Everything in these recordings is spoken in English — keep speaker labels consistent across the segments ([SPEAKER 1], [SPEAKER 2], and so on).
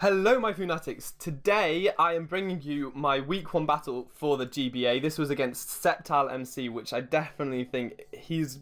[SPEAKER 1] Hello my Funatics, today I am bringing you my week 1 battle for the GBA. This was against Septile MC, which I definitely think he's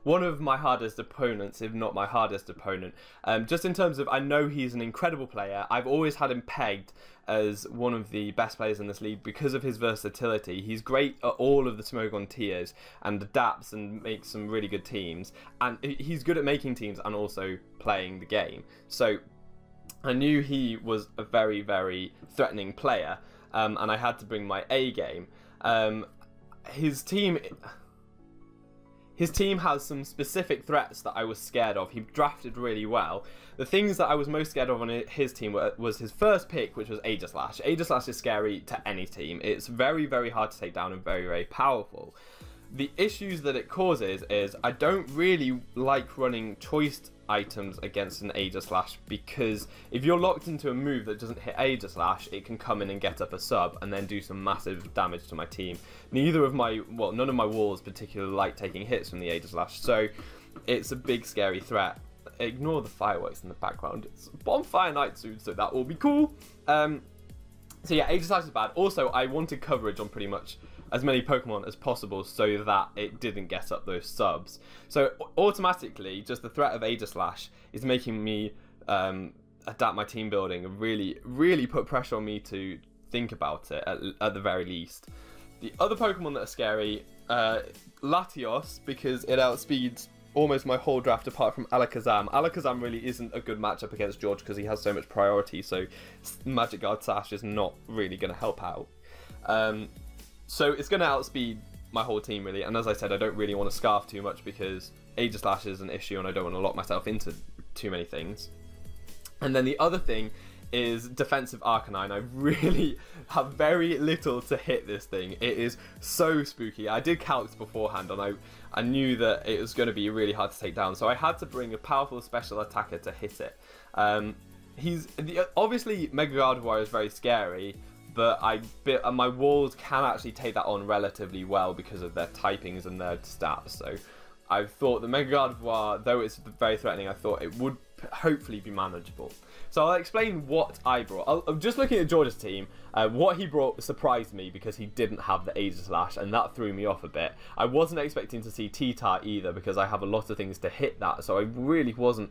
[SPEAKER 1] one of my hardest opponents, if not my hardest opponent. Just in terms of, I know he's an incredible player. I've always had him pegged as one of the best players in this league because of his versatility. He's great at all of the Smogon tiers and adapts and makes some really good teams. And he's good at making teams and also playing the game. So I knew he was a very, very threatening player, and I had to bring my A game. His team has some specific threats that I was scared of. He drafted really well. The things that I was most scared of on his team was his first pick, which was Aegislash. Aegislash is scary to any team. It's very, very hard to take down and very, very powerful. The issues that it causes is I don't really like running choiced items against an Aegislash, because if you're locked into a move that doesn't hit Aegislash, it can come in and get up a sub and then do some massive damage to my team. None of my walls particularly like taking hits from the Aegislash, so it's a big scary threat. Ignore the fireworks in the background. It's Bonfire Night soon, so that will be cool. So yeah, Aegislash is bad. Also, I wanted coverage on pretty much as many Pokemon as possible so that it didn't get up those subs. So automatically, just the threat of Aegislash is making me adapt my team building and really put pressure on me to think about it at the very least. The other Pokemon that are scary, Latios, because it outspeeds almost my whole draft apart from Alakazam. Alakazam really isn't a good matchup against George because he has so much priority, so Magic Guard Sash is not really going to help out. So it's going to outspeed my whole team really, and as I said, I don't really want to scarf too much because Aegislash is an issue and I don't want to lock myself into too many things. And then the other thing is defensive Arcanine. I really have very little to hit this thing. It is so spooky. I did calcs beforehand and I knew that it was going to be really hard to take down, so I had to bring a powerful special attacker to hit it. Obviously Mega Gardevoir is very scary, but my walls can actually take that on relatively well because of their typings and their stats. So I thought the Mega Gardevoir, though it's very threatening, I thought it would hopefully be manageable. So I'll explain what I brought. I'm just looking at George's team. What he brought surprised me because he didn't have the Aegislash, and that threw me off a bit. I wasn't expecting to see T-Tar either because I have a lot of things to hit that, so I really wasn't.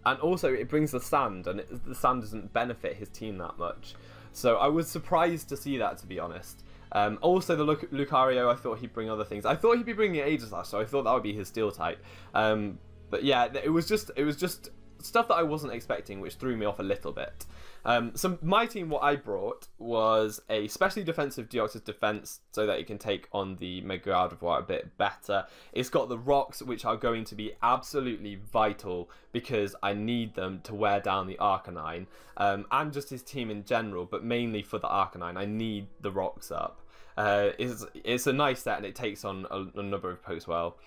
[SPEAKER 1] And also it brings the sand, and the sand doesn't benefit his team that much. So I was surprised to see that, to be honest. Also the Lucario, I thought he'd bring other things. I thought he'd be bringing Aegislash, so I thought that would be his steel type. But yeah, it was just stuff that I wasn't expecting, which threw me off a little bit. So my team, what I brought was a specially defensive Deoxys-Defense so that it can take on the Mega Gardevoir a bit better. It's got the rocks, which are going to be absolutely vital because I need them to wear down the Arcanine, and just his team in general, but mainly for the Arcanine. I need the rocks up. It's a nice set and it takes on a number of pokes well.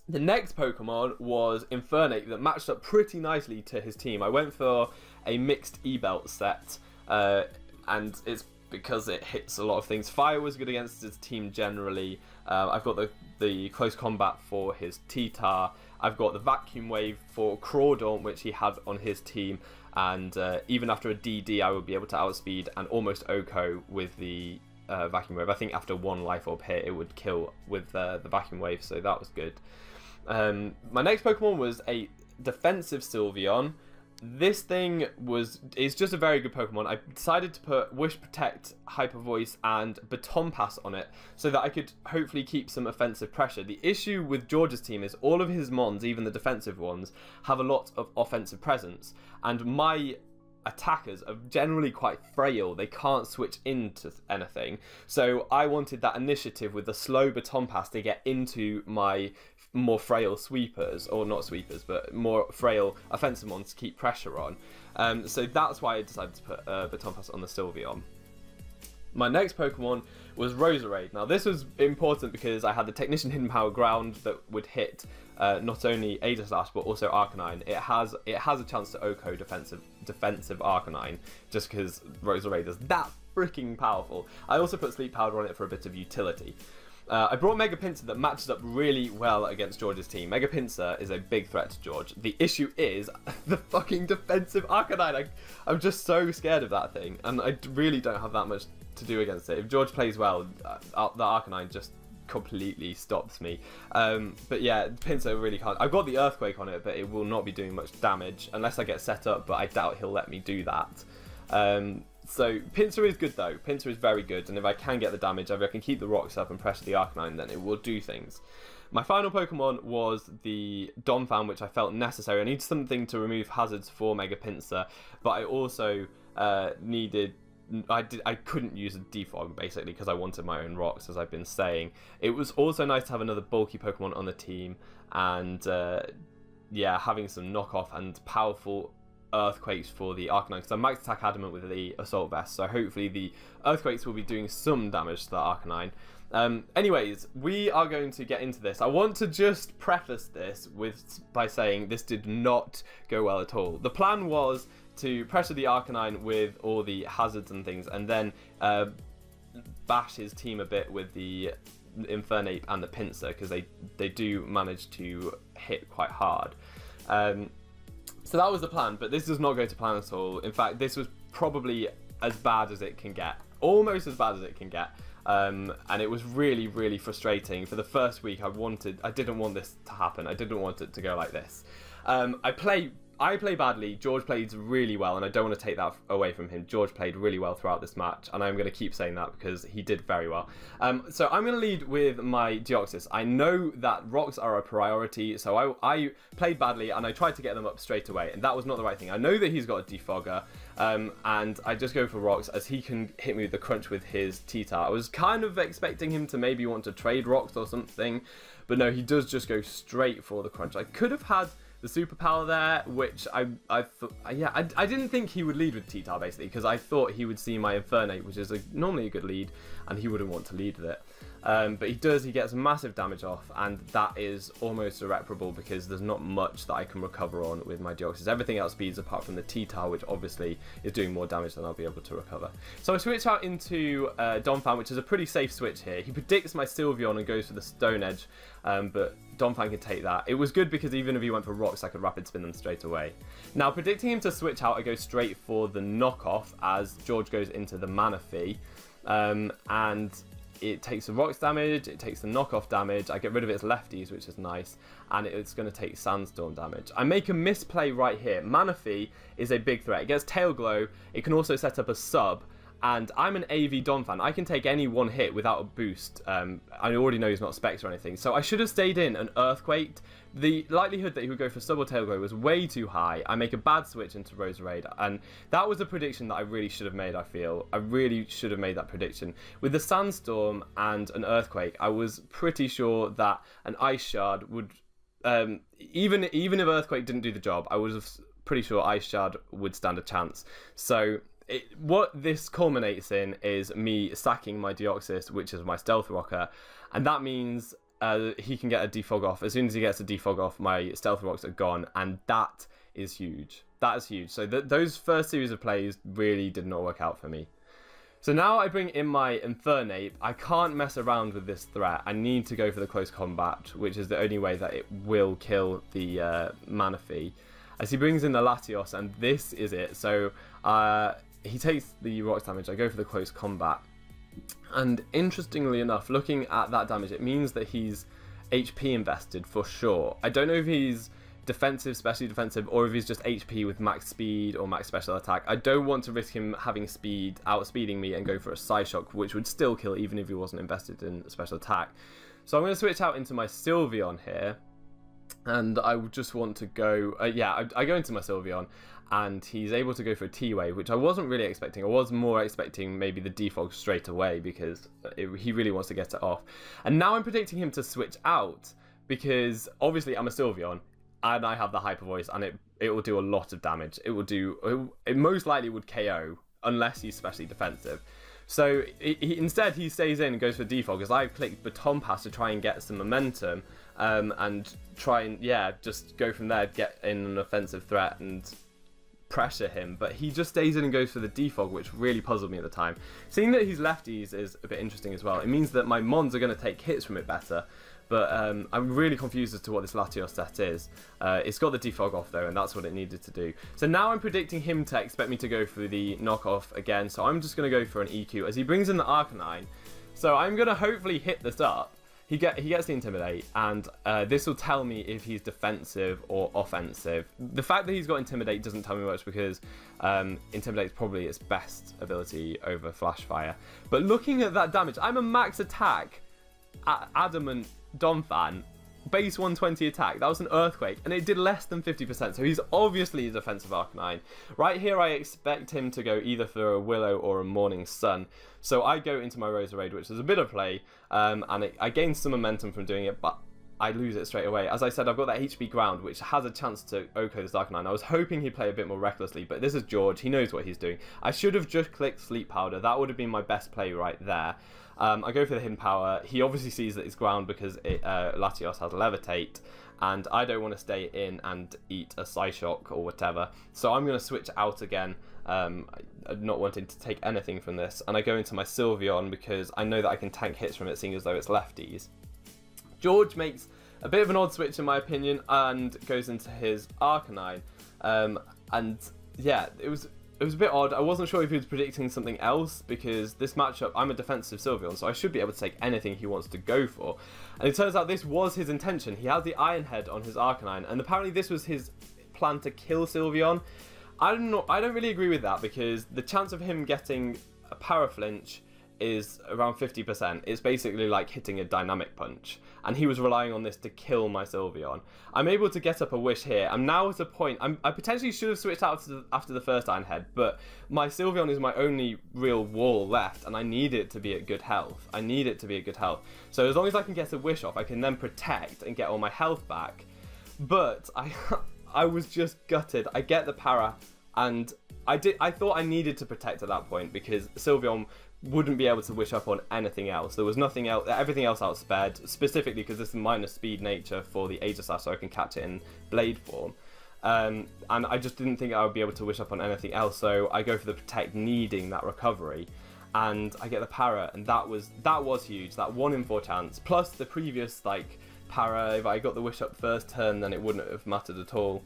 [SPEAKER 1] The next Pokemon was Infernape that matched up pretty nicely to his team. I went for a mixed E-Belt set, and it's because it hits a lot of things. Fire was good against his team generally. I've got the close combat for his T-Tar. I've got the Vacuum Wave for Crawdaunt, which he had on his team, and even after a DD, I would be able to outspeed and almost OHKO with the Vacuum Wave. I think after one Life Orb hit, it would kill with the Vacuum Wave, so that was good. My next Pokemon was a defensive Sylveon. This thing is just a very good Pokemon. I decided to put Wish Protect, Hyper Voice, and Baton Pass on it so that I could hopefully keep some offensive pressure. The issue with George's team is all of his Mons, even the defensive ones, have a lot of offensive presence, and my attackers are generally quite frail. They can't switch into anything, so I wanted that initiative with the slow Baton Pass to get into my more frail sweepers, or not sweepers, but more frail offensive ones to keep pressure on. So that's why I decided to put Baton Pass on the Sylveon. My next Pokemon was Roserade. Now this was important because I had the Technician Hidden Power Ground that would hit not only Aegislash but also Arcanine. It has a chance to OHKO defensive Arcanine just because Roserade is that freaking powerful. I also put Sleep Powder on it for a bit of utility. I brought Mega-Pinsir that matches up really well against George's team. Mega-Pinsir is a big threat to George. The issue is the fucking defensive Arcanine. I'm just so scared of that thing, and I really don't have that much to do against it. If George plays well, the Arcanine just completely stops me. But yeah, Pinsir really can't. I've got the Earthquake on it, but it will not be doing much damage unless I get set up, but I doubt he'll let me do that. So Pinsir is good though. Pinsir is very good, and if I can get the damage, if I can keep the rocks up and pressure the Arcanine, then it will do things. My final Pokemon was the Donphan, which I felt necessary. I need something to remove hazards for Mega-Pinsir, but I also needed... I couldn't use a defog basically because I wanted my own rocks, as I've been saying. It was also nice to have another bulky Pokemon on the team, and yeah, having some knockoff and powerful Earthquakes for the Arcanine, because I'm max attack adamant with the Assault Vest, so hopefully the Earthquakes will be doing some damage to the Arcanine. Anyways, we are going to get into this. I want to just preface this by saying this did not go well at all. The plan was to pressure the Arcanine with all the hazards and things, and then bash his team a bit with the Infernape and the Pinsir, because they do manage to hit quite hard. So that was the plan, but this does not go to plan at all. In fact, this was probably as bad as it can get. Almost as bad as it can get. And it was really, really frustrating. For the first week, I didn't want this to happen. I didn't want it to go like this. I play badly. George played really well, and I don't want to take that away from him. George played really well throughout this match, and I'm going to keep saying that because he did very well. So I'm going to lead with my Deoxys. I know that rocks are a priority, so I played badly, and I tried to get them up straight away, and that was not the right thing. I know that he's got a defogger, and I just go for rocks, as he can hit me with the crunch with his T-Tar. I was kind of expecting him to maybe want to trade rocks or something, but no, he does just go straight for the crunch. I could have had the superpower there, which I thought, yeah, I didn't think he would lead with T-Tar basically, because I thought he would see my Infernape, which is normally a good lead, and he wouldn't want to lead with it. But he does, he gets massive damage off, and that is almost irreparable because there's not much that I can recover on with my Deoxys. Everything else speeds apart from the T-Tar, which obviously is doing more damage than I'll be able to recover. So I switch out into Donphan, which is a pretty safe switch here. He predicts my Sylveon and goes for the Stone Edge, but Donphan can take that. It was good because even if he went for rocks, I could rapid spin them straight away. Now, predicting him to switch out, I go straight for the knockoff as George goes into the Manaphy, and it takes the rocks damage, it takes the knockoff damage, I get rid of its lefties, which is nice, and it's going to take Sandstorm damage. I make a misplay right here. Manaphy is a big threat. It gets Tail Glow, it can also set up a sub, and I'm an AV Donphan. I can take any one hit without a boost. I already know he's not Specs or anything, so I should have stayed in and Earthquaked. The likelihood that he would go for sub or Tail Glow was way too high. I make a bad switch into Roserade, and that was a prediction that I really should have made, I feel. I really should have made that prediction. With the Sandstorm and an Earthquake, I was pretty sure that an Ice Shard would... even if Earthquake didn't do the job, I was pretty sure Ice Shard would stand a chance. So what this culminates in is me sacking my Deoxys, which is my Stealth Rocker, and that means he can get a defog off. As soon as he gets a defog off, my Stealth Rocks are gone, and that is huge. That is huge. So those first series of plays really did not work out for me. So now I bring in my Infernape. I can't mess around with this threat. I need to go for the close combat, which is the only way that it will kill the Manaphy. As he brings in the Latios, and this is it. So he takes the rocks damage. I go for the close combat. And interestingly enough, looking at that damage, it means that he's HP invested for sure. I don't know if he's defensive, specially defensive, or if he's just HP with max speed or max special attack. I don't want to risk him having speed, outspeeding me, and go for a Psyshock, which would still kill even if he wasn't invested in special attack. So I'm going to switch out into my Sylveon here, and I just want to go... I go into my Sylveon, and he's able to go for a T-Wave, which I wasn't really expecting. I was more expecting maybe the defog straight away because he really wants to get it off. And now I'm predicting him to switch out because obviously I'm a Sylveon and I have the Hyper Voice, and it will do a lot of damage. It most likely would KO unless he's specially defensive. So instead he stays in and goes for defog because I've clicked Baton Pass to try and get some momentum and try and just go from there, get in an offensive threat and pressure him, but he just stays in and goes for the defog, which really puzzled me at the time. Seeing that he's lefties is a bit interesting as well. It means that my Mons are going to take hits from it better, but I'm really confused as to what this Latios set is. It's got the defog off though, and that's what it needed to do. So now I'm predicting him to expect me to go for the knockoff again, so I'm just going to go for an EQ as he brings in the Arcanine. So I'm going to hopefully hit this up. He gets the Intimidate, and this will tell me if he's defensive or offensive. The fact that he's got Intimidate doesn't tell me much because Intimidate is probably its best ability over Flash Fire. But looking at that damage, I'm a max attack Adamant Donphan, base 120 attack. That was an Earthquake, and it did less than 50%, so he's obviously a defensive Arcanine. Right here, I expect him to go either for a Willow or a Morning Sun. So I go into my Roserade, which is a bit of play, and I gain some momentum from doing it, but I lose it straight away. As I said, I've got that HB Ground, which has a chance to OHKO this Arcanine. I was hoping he'd play a bit more recklessly, but this is George. He knows what he's doing. I should have just clicked Sleep Powder. That would have been my best play right there. I go for the Hidden Power. He obviously sees that it's ground because Latios has Levitate, and I don't want to stay in and eat a Psyshock or whatever. So I'm going to switch out again, not wanting to take anything from this. And I go into my Sylveon because I know that I can tank hits from it, seeing as though it's lefties. George makes a bit of an odd switch in my opinion and goes into his Arcanine. And yeah, it was a bit odd. I wasn't sure if he was predicting something else because this matchup, I'm a defensive Sylveon, so I should be able to take anything he wants to go for. And it turns out this was his intention. He had the Iron Head on his Arcanine, and apparently this was his plan to kill Sylveon. I don't really agree with that because the chance of him getting a Power Flinch is around 50%. It's basically like hitting a Dynamic Punch, and he was relying on this to kill my Sylveon. I'm able to get up a Wish here. I'm now at a point, I potentially should have switched out after the first Iron Head, but my Sylveon is my only real wall left, and I need it to be at good health. I need it to be at good health. So as long as I can get a Wish off, I can then protect and get all my health back. But I was just gutted. I get the Para, and I thought I needed to protect at that point because Sylveon wouldn't be able to wish up on anything else. There was nothing else, everything else outspared, specifically because this is minus speed nature for the Aegislash, so I can catch it in Blade form. And I just didn't think I would be able to wish up on anything else, so I go for the Protect, needing that recovery, and I get the Para, and that was huge. That 1 in 4 chance, plus the previous like Para. If I got the wish up first turn, then it wouldn't have mattered at all.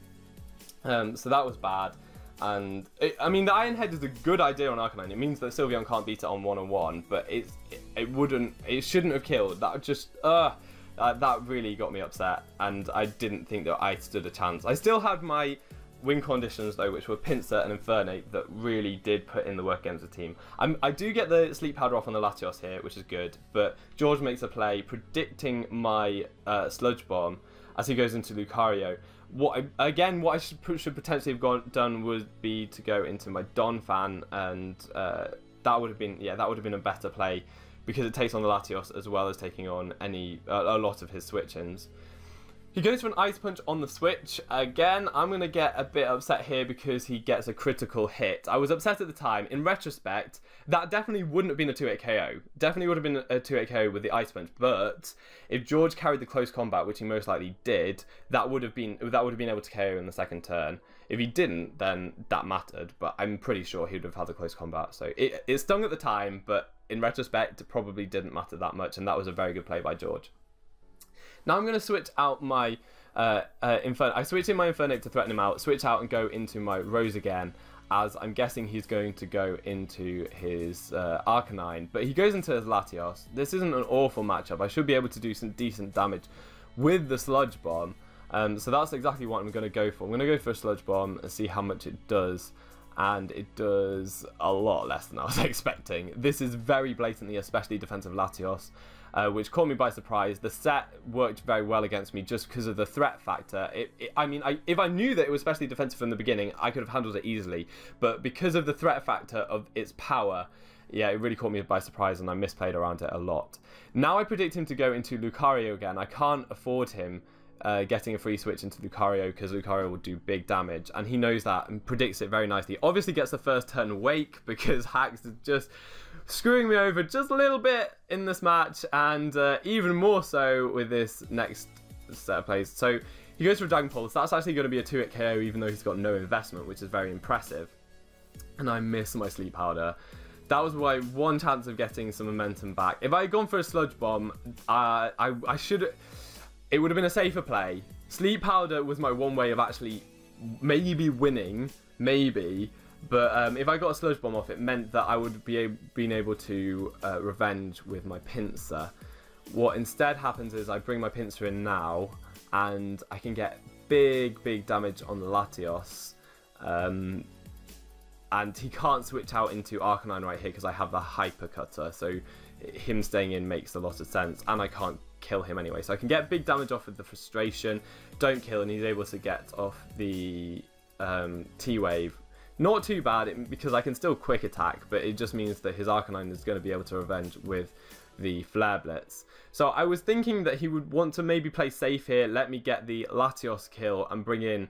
[SPEAKER 1] So that was bad. And I mean, the Iron Head is a good idea on Arcanine. It means that Sylveon can't beat it on 1-on-1, but it shouldn't have killed. That just that really got me upset, and I didn't think that I stood a chance. I still had my win conditions though, which were Pinsir and Infernape, that really did put in the work against the team. I do get the Sleep Powder off on the Latios here, which is good, but George makes a play predicting my Sludge Bomb as he goes into Lucario. What I should potentially have done would be to go into my Donphan, and that would have been a better play because it takes on the Latios as well as taking on a lot of his switch-ins. He goes for an Ice Punch on the switch. Again, I'm going to get a bit upset here because he gets a critical hit. I was upset at the time. In retrospect, that definitely wouldn't have been a 2-hit KO. Definitely would have been a 2-hit KO with the Ice Punch. But if George carried the close combat, which he most likely did, that would have been able to KO in the second turn. If he didn't, then that mattered. But I'm pretty sure he would have had the close combat. So it stung at the time, but in retrospect, it probably didn't matter that much. And that was a very good play by George. Now I'm going to switch out my I switch in my Infernape to threaten him out, switch out and go into my Rose again, as I'm guessing he's going to go into his Arcanine, but he goes into his Latios. This isn't an awful matchup. I should be able to do some decent damage with the Sludge Bomb, so that's exactly what I'm going to go for. I'm going to go for a Sludge Bomb and see how much it does, and it does a lot less than I was expecting. This is very blatantly especially defensive Latios, which caught me by surprise. The set worked very well against me just because of the threat factor. I mean, if I knew that it was especially defensive from the beginning, I could have handled it easily. But because of the threat factor of its power, yeah, it really caught me by surprise, and I misplayed around it a lot. Now I predict him to go into Lucario again. I can't afford him getting a free switch into Lucario because Lucario will do big damage, and he knows that and predicts it very nicely. Obviously gets the first turn Wake because Hacks is just screwing me over just a little bit in this match, and even more so with this next set of plays. So He goes for a Dragon Pulse. That's actually going to be a 2-hit KO even though he's got no investment, which is very impressive. And I miss my Sleep Powder. That was my one chance of getting some momentum back. If I had gone for a Sludge Bomb, I should... It would have been a safer play. Sleep Powder was my one way of actually maybe winning, maybe. But if I got a Sludge Bomb off, it meant that I would be being able to revenge with my Pinsir. What instead happens is I bring my Pinsir in now, and I can get big damage on the Latios. And he can't switch out into Arcanine right here because I have the Hyper Cutter, so him staying in makes a lot of sense, and I can't kill him anyway. So I can get big damage off with the Frustration, don't kill, and he's able to get off the T-Wave. Not too bad, because I can still Quick Attack, but it just means that his Arcanine is going to be able to revenge with the Flare Blitz. So I was thinking that he would want to maybe play safe here, let me get the Latios kill and bring in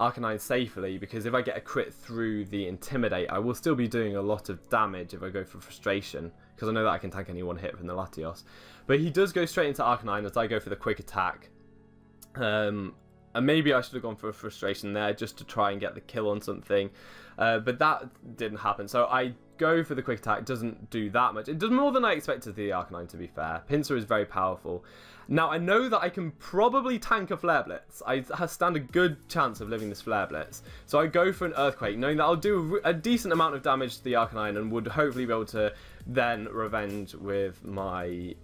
[SPEAKER 1] Arcanine safely, because if I get a crit through the Intimidate, I will still be doing a lot of damage if I go for Frustration, because I know that I can tank any one hit from the Latios. But he does go straight into Arcanine as I go for the Quick Attack. And maybe I should have gone for a Frustration there just to try and get the kill on something. But that didn't happen. So I go for the Quick Attack. It doesn't do that much. It does more than I expected the Arcanine, to be fair. Pinsir is very powerful. Now, I know that I can probably tank a Flare Blitz. I stand a good chance of living this Flare Blitz. So I go for an Earthquake, knowing that I'll do a decent amount of damage to the Arcanine and would hopefully be able to then revenge with my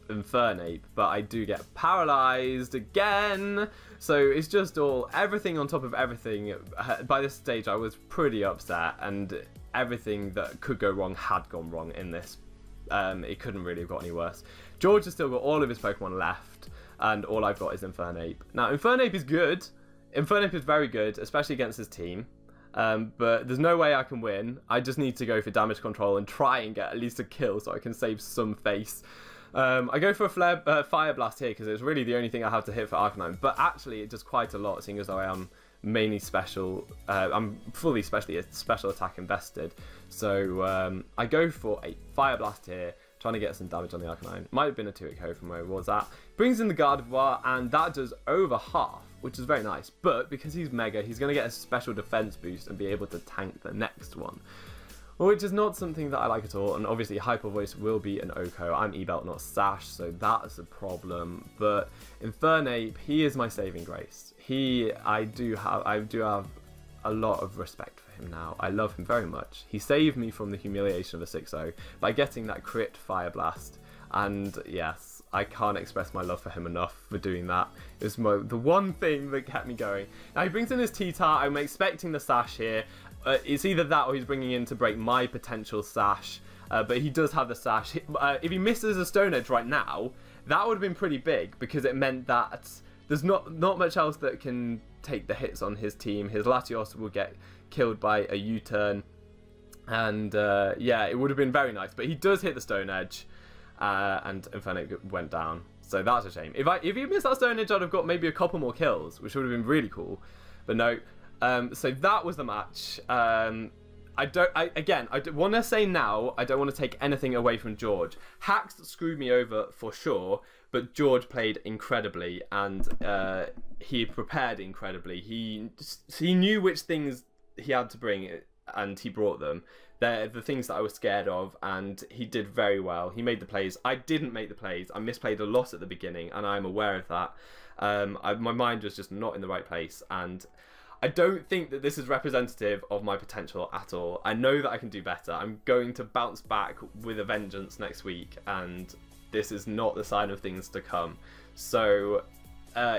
[SPEAKER 1] Infernape. But I do get paralyzed again. So it's just everything on top of everything. By this stage, I was pretty upset, and everything that could go wrong had gone wrong in this. It couldn't really have got any worse. George has still got all of his Pokemon left, and all I've got is Infernape. Now, Infernape is good. Infernape is very good, especially against his team. But there's no way I can win. I just need to go for damage control and try and get at least a kill so I can save some face. I go for a Fire Blast here because it's really the only thing I have to hit for Arcanine. But actually, it does quite a lot, seeing as though I am mainly special. I'm fully special attack invested. So I go for a Fire Blast here, trying to get some damage on the Arcanine. Might have been a 2-hit KO from where he was at. Brings in the Gardevoir, and that does over half, which is very nice. But because he's Mega, he's going to get a special defense boost and be able to tank the next one, which is not something that I like at all. And obviously Hyper Voice will be an OHKO. I'm E-Belt, not Sash, so that's a problem. But Infernape, he is my saving grace. I do have a lot of respect for him now. I love him very much. He saved me from the humiliation of a 6-0 by getting that crit Fire Blast. And yes, I can't express my love for him enough for doing that. It was the one thing that kept me going. Now he brings in his T-Tar. I'm expecting the Sash here. It's either that or he's bringing in to break my potential Sash. But he does have the Sash. If he misses a Stone Edge right now, that would have been pretty big, because it meant that there's not much else that can take the hits on his team. His Latios will get killed by a U-turn. And yeah, it would have been very nice. But he does hit the Stone Edge. And Infernape went down. So that's a shame. If he missed that Stone Edge, I'd have got maybe a couple more kills, which would have been really cool. But no. So that was the match. I want to say now, I don't want to take anything away from George. Hacks screwed me over for sure, but George played incredibly, and he prepared incredibly. He knew which things he had to bring, and he brought them. They're the things that I was scared of, and he did very well. He made the plays. I didn't make the plays. I misplayed a lot at the beginning, and I'm aware of that. My mind was just not in the right place, and I don't think that this is representative of my potential at all. I know that I can do better. I'm going to bounce back with a vengeance next week, and this is not the sign of things to come. So,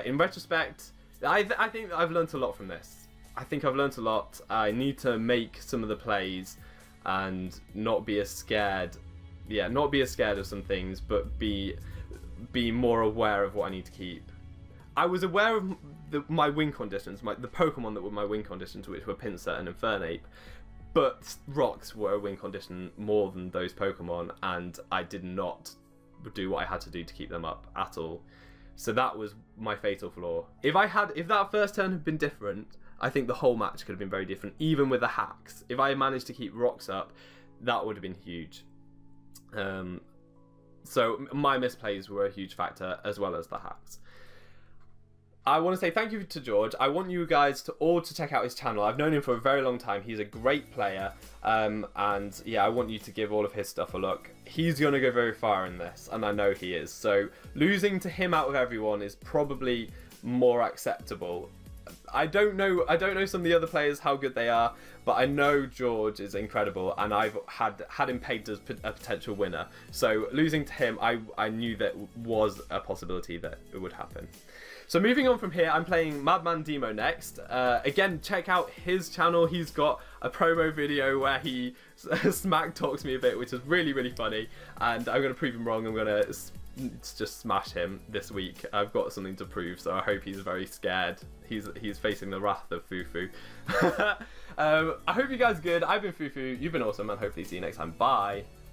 [SPEAKER 1] in retrospect, I think that I've learned a lot from this. I think I've learned a lot. I need to make some of the plays and not be as scared. Yeah, not be as scared of some things, but be more aware of what I need to keep. I was aware of my win conditions, the Pokemon that were my win conditions, which were Pinsir and Infernape, but Rocks were a win condition more than those Pokemon, and I did not do what I had to do to keep them up at all. So that was my fatal flaw. If that first turn had been different, I think the whole match could have been very different, even with the hacks. If I had managed to keep Rocks up, that would have been huge. So my misplays were a huge factor, as well as the hacks. I want to say thank you to George. I want you guys to all to check out his channel. I've known him for a very long time. He's a great player. And yeah, I want you to give all of his stuff a look. He's going to go very far in this, and I know he is. So losing to him out of everyone is probably more acceptable. I don't know some of the other players, how good they are, but I know George is incredible, and I've had him pegged as a potential winner. So losing to him, I knew that was a possibility that it would happen. So moving on from here, I'm playing Madman Demo next. Again, check out his channel. He's got a promo video where he smack talks me a bit, which is really, really funny. And I'm going to prove him wrong. I'm going to just smash him this week. I've got something to prove, so I hope he's very scared. He's facing the wrath of Fufu. I hope you guys are good. I've been Fufu. You've been awesome, and hopefully see you next time. Bye.